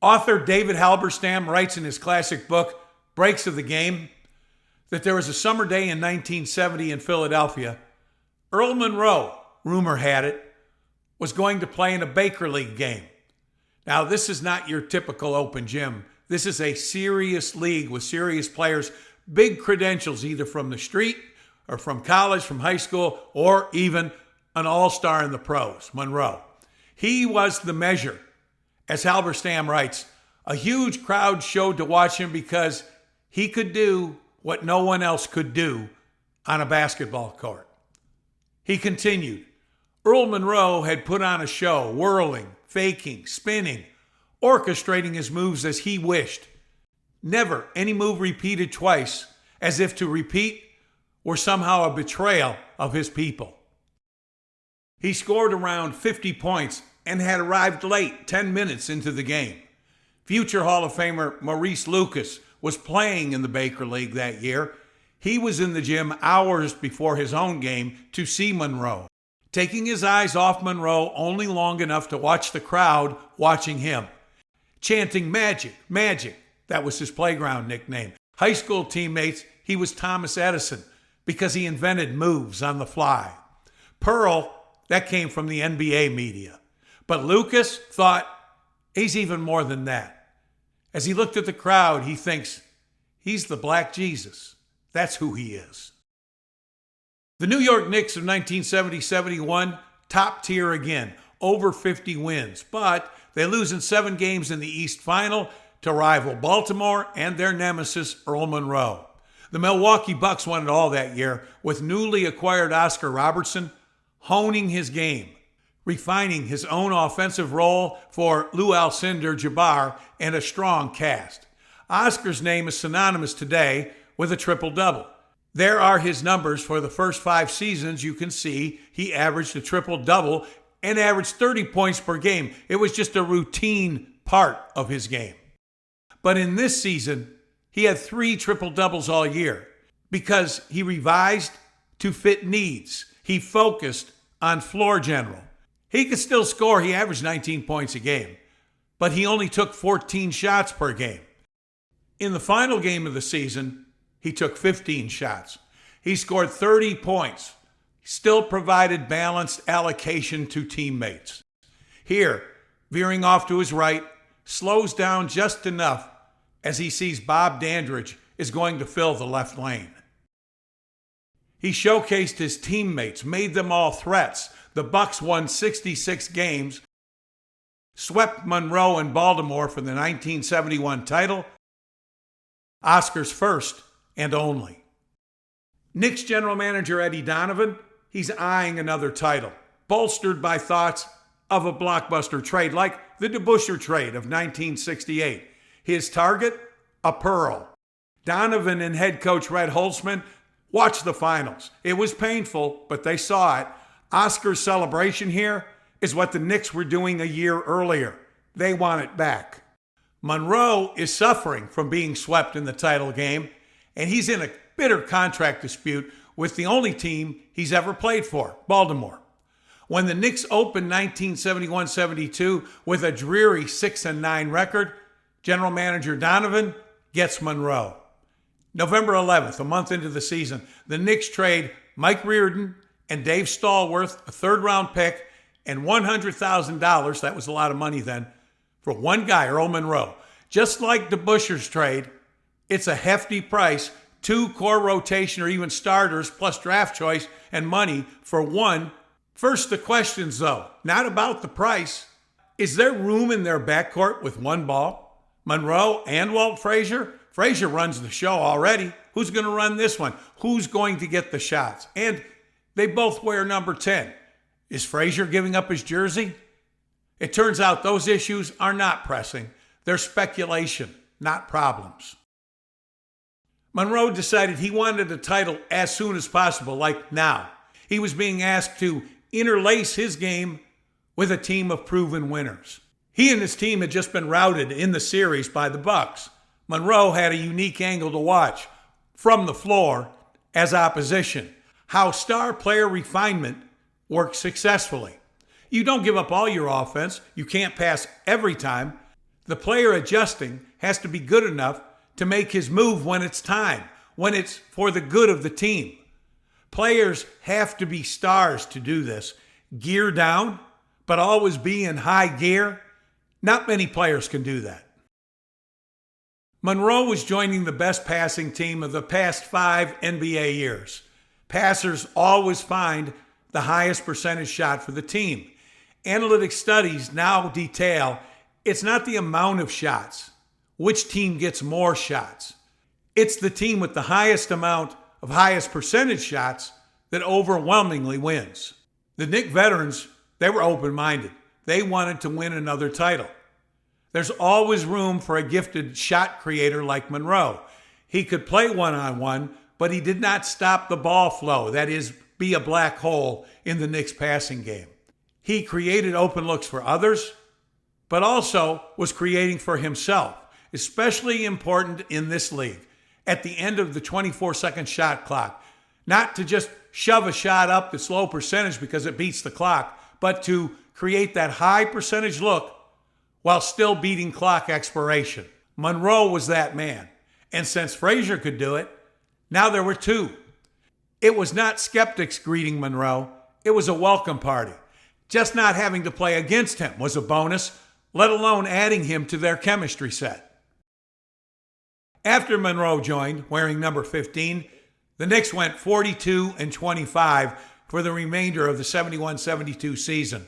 Author David Halberstam writes in his classic book, Breaks of the Game, that there was a summer day in 1970 in Philadelphia. Earl Monroe, rumor had it, was going to play in a Baker League game. Now, this is not your typical open gym. This is a serious league with serious players, big credentials either from the street or from college, from high school, or even an all-star in the pros, Monroe. He was the measure. As Halberstam writes, a huge crowd showed to watch him because he could do what no one else could do on a basketball court. He continued, Earl Monroe had put on a show, whirling, faking, spinning, orchestrating his moves as he wished. Never any move repeated twice, as if to repeat were somehow a betrayal of his people. He scored around 50 points and had arrived late, 10 minutes into the game. Future Hall of Famer Maurice Lucas was playing in the Baker League that year. He was in the gym hours before his own game to see Monroe, taking his eyes off Monroe only long enough to watch the crowd watching him. Chanting magic, magic, that was his playground nickname. High school teammates, he was Thomas Edison because he invented moves on the fly. Pearl, that came from the NBA media. But Lucas thought he's even more than that. As he looked at the crowd, he thinks, he's the Black Jesus. That's who he is. The New York Knicks of 1970-71, top tier again, over 50 wins. But they lose in 7 games in the East Final to rival Baltimore and their nemesis, Earl Monroe. The Milwaukee Bucks won it all that year with newly acquired Oscar Robertson honing his game, refining his own offensive role for Lou Alcindor Jabbar and a strong cast. Oscar's name is synonymous today with a triple-double. There are his numbers for the first 5 seasons. You can see he averaged a triple-double and averaged 30 points per game. It was just a routine part of his game. But in this season, he had 3 triple-doubles all year because he revised to fit needs. He focused on floor general. He could still score. He averaged 19 points a game, but he only took 14 shots per game. In the final game of the season, he took 15 shots. He scored 30 points. He still provided balanced allocation to teammates. Here, veering off to his right, slows down just enough as he sees Bob Dandridge is going to fill the left lane. He showcased his teammates, made them all threats. The Bucks won 66 games, swept Monroe and Baltimore for the 1971 title, Oscar's first and only. Knicks general manager Eddie Donovan, he's eyeing another title, bolstered by thoughts of a blockbuster trade like the DeBusschere trade of 1968. His target, a pearl. Donovan and head coach Red Holtzman watched the finals. It was painful, but they saw it. Oscar's celebration here is what the Knicks were doing a year earlier. They want it back. Monroe is suffering from being swept in the title game, and he's in a bitter contract dispute with the only team he's ever played for, Baltimore. When the Knicks opened 1971-72 with a dreary 6-9 record, general manager Donovan gets Monroe. November 11th, a month into the season, the Knicks trade Mike Reardon and Dave Stallworth, a third-round pick, and $100,000, that was a lot of money then, for one guy, Earl Monroe. Just like DeBusschere's trade, it's a hefty price, 2 core rotation or even starters, plus draft choice and money for one. First, the questions, though, not about the price. Is there room in their backcourt with one ball? Monroe and Walt Frazier? Frazier runs the show already. Who's going to run this one? Who's going to get the shots? And they both wear number 10. Is Frazier giving up his jersey? It turns out those issues are not pressing. They're speculation, not problems. Monroe decided he wanted a title as soon as possible, like now. He was being asked to interlace his game with a team of proven winners. He and his team had just been routed in the series by the Bucks. Monroe had a unique angle to watch from the floor as opposition. How star player refinement works successfully. You don't give up all your offense. You can't pass every time. The player adjusting has to be good enough to make his move when it's time, when it's for the good of the team. Players have to be stars to do this. Gear down, but always be in high gear. Not many players can do that. Monroe was joining the best passing team of the past 5 NBA years. Passers always find the highest percentage shot for the team. Analytic studies now detail it's not the amount of shots, which team gets more shots. It's the team with the highest amount of highest percentage shots that overwhelmingly wins. The Knicks veterans, they were open-minded. They wanted to win another title. There's always room for a gifted shot creator like Monroe. He could play one-on-one, but he did not stop the ball flow, that is, be a black hole in the Knicks passing game. He created open looks for others, but also was creating for himself, especially important in this league, at the end of the 24-second shot clock. Not to just shove a shot up that's low percentage because it beats the clock, but to create that high percentage look while still beating clock expiration. Monroe was that man. And since Frazier could do it, now there were 2. It was not skeptics greeting Monroe. It was a welcome party. Just not having to play against him was a bonus, let alone adding him to their chemistry set. After Monroe joined, wearing number 15, the Knicks went 42-25 for the remainder of the 71-72 season.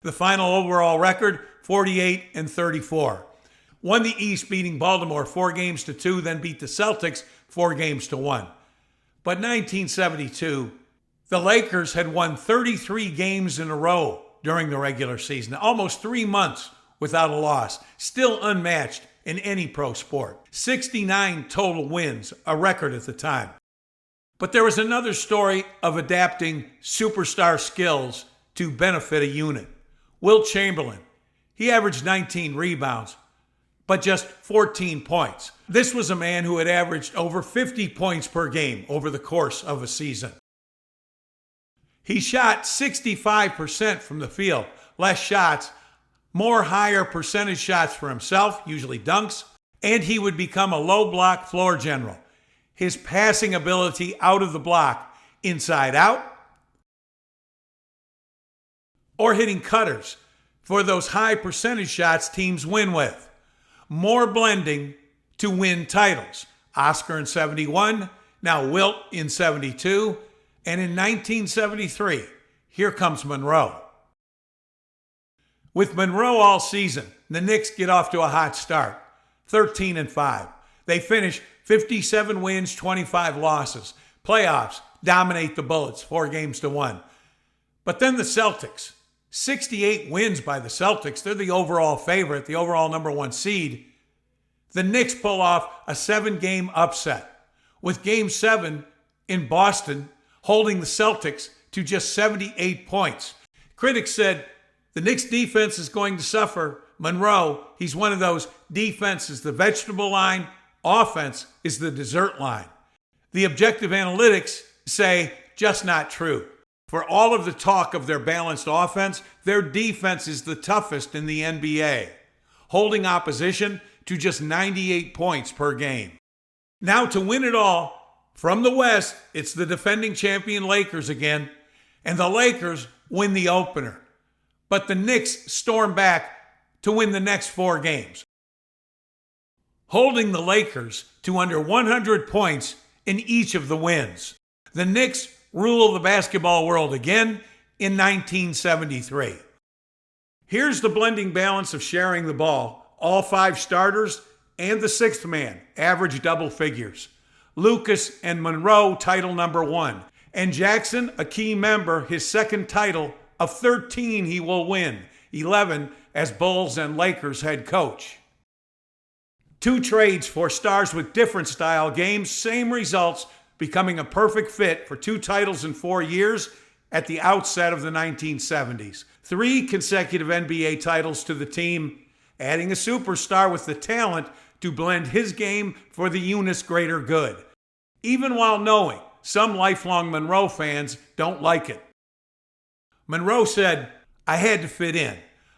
The final overall record, 48-34. Won the East, beating Baltimore 4-2, then beat the Celtics 4-1. But 1972, the Lakers had won 33 games in a row during the regular season, almost 3 months without a loss, still unmatched in any pro sport. 69 total wins, a record at the time. But there was another story of adapting superstar skills to benefit a unit. Wilt Chamberlain, he averaged 19 rebounds, but just 14 points. This was a man who had averaged over 50 points per game over the course of a season. He shot 65% from the field, less shots, more higher percentage shots for himself, usually dunks, and he would become a low block floor general. His passing ability out of the block, inside out, or hitting cutters for those high percentage shots teams win with. More blending to win titles. Oscar in 71, now Wilt in 72, and in 1973, here comes Monroe. With Monroe all season, the Knicks get off to a hot start, 13-5. They finish 57 wins, 25 losses. Playoffs, dominate the Bullets, 4-1. But then the Celtics, 68 wins by the Celtics. They're the overall favorite, the overall number 1 seed. The Knicks pull off a 7-game upset, with Game 7 in Boston holding the Celtics to just 78 points. Critics said the Knicks defense is going to suffer. Monroe, he's one of those defenses, the vegetable line. Offense is the dessert line. The objective analytics say just not true. For all of the talk of their balanced offense, their defense is the toughest in the NBA, holding opposition to just 98 points per game. Now to win it all, from the West, it's the defending champion Lakers again, and the Lakers win the opener. But the Knicks storm back to win the next 4 games, holding the Lakers to under 100 points in each of the wins. The Knicks rule the basketball world again in 1973. Here's the blending balance of sharing the ball. All 5 starters and the 6th man average double figures. Lucas and Monroe, title number 1. And Jackson, a key member, his 2nd title of 13 he will win, 11 as Bulls and Lakers head coach. 2 trades for stars with different style games, same results, becoming a perfect fit for 2 titles in 4 years at the outset of the 1970s. 3 consecutive NBA titles to the team, adding a superstar with the talent to blend his game for the unit's greater good, even while knowing some lifelong Monroe fans don't like it. Monroe said, "I had to fit in.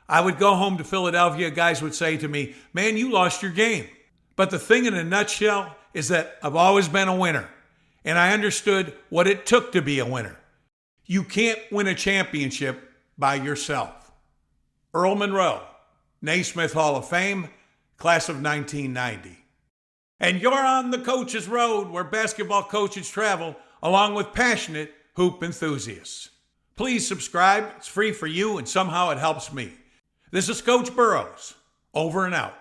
I would go home to Philadelphia, guys would say to me, man, you lost your game. But the thing in a nutshell is that I've always been a winner, and I understood what it took to be a winner. You can't win a championship by yourself. Earl Monroe, Naismith Hall of Fame, class of 1990. And you're on the coach's road where basketball coaches travel along with passionate hoop enthusiasts. Please subscribe. It's free for you and somehow it helps me. This is Coach Burrows. Over and out.